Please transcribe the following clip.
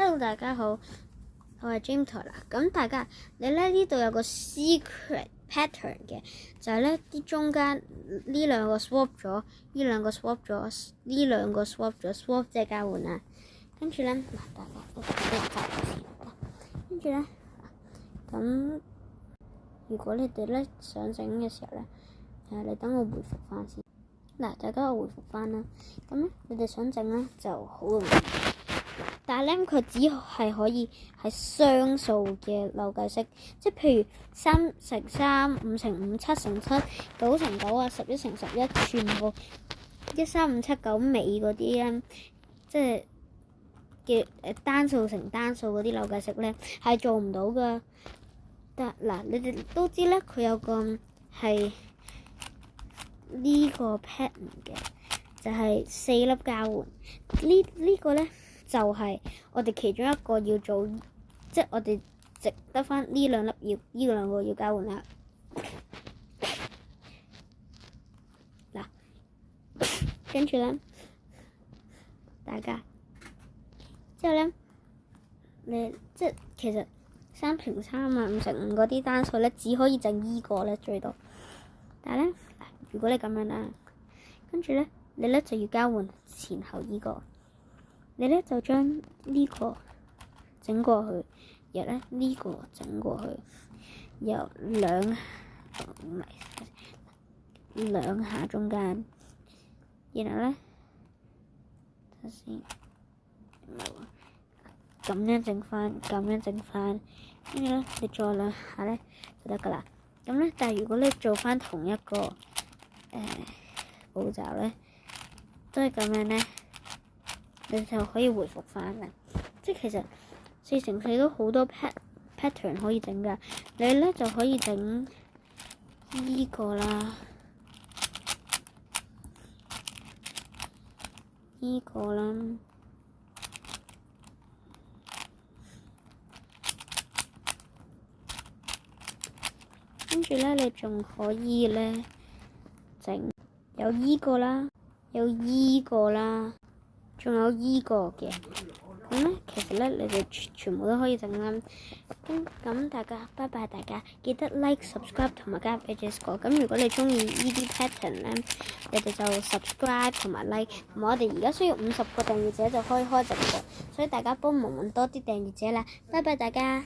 Hello， 大家好，我係 James 啦。咁大家你咧呢度有個 secret pattern 嘅，就係咧啲中間呢兩個 swap 咗，呢兩個 swap 咗，呢兩個 swap 咗 ，swap 即係交換啦。跟住咧嗱，大家都睇下集先。跟住咧咁，如果你哋咧想整嘅時候咧，你等我回覆翻先。嗱，大家我回覆翻啦。咁咧，你哋想整咧就好容易。但係咧，佢只係可以係雙數嘅扭計式，即係譬如3乘3、5乘5、7乘7、9乘9啊、11乘11，全部13579尾嗰啲咧，即係嘅單數乘單數嗰啲扭計式咧，係做唔到噶。但嗱，你哋都知咧，佢有個係呢個 pattern 嘅，就係4粒交換。呢個咧。就係我哋其中一個要做，即係我哋值得翻呢兩粒要，呢兩個要交換啦。嗱，跟住咧，大家之後咧，你即係其實3乘3啊、5乘5嗰啲單數咧，只可以整依個咧最多。但係咧，如果你咁樣啦，跟住咧，你咧就要交換前後依個。你咧就將呢個整過去，然後咧呢個整過去，由兩下中間，然後咧睇下先，咁樣整翻，咁樣整翻，跟住咧你再2下咧就得噶啦。咁咧，但係如果你做翻同一個步驟咧，都係咁樣咧。你就可以回覆翻啦，即係其實4乘4都好多 pattern 可以整噶。你咧就可以整呢個啦，呢個啦，跟住咧你仲可以咧整有呢個啦，有呢個啦。仲有依個嘅，咁咧其實咧你哋全部都可以整啦。咁大家，拜拜大家，記得 like、subscribe 同埋加入 Discord。咁如果你中意呢啲 pattern 咧，你哋就 subscribe 同埋 like。同埋我哋而家需要50個訂閱者就可以開直播，所以大家幫忙揾多啲訂閱者啦。拜拜大家。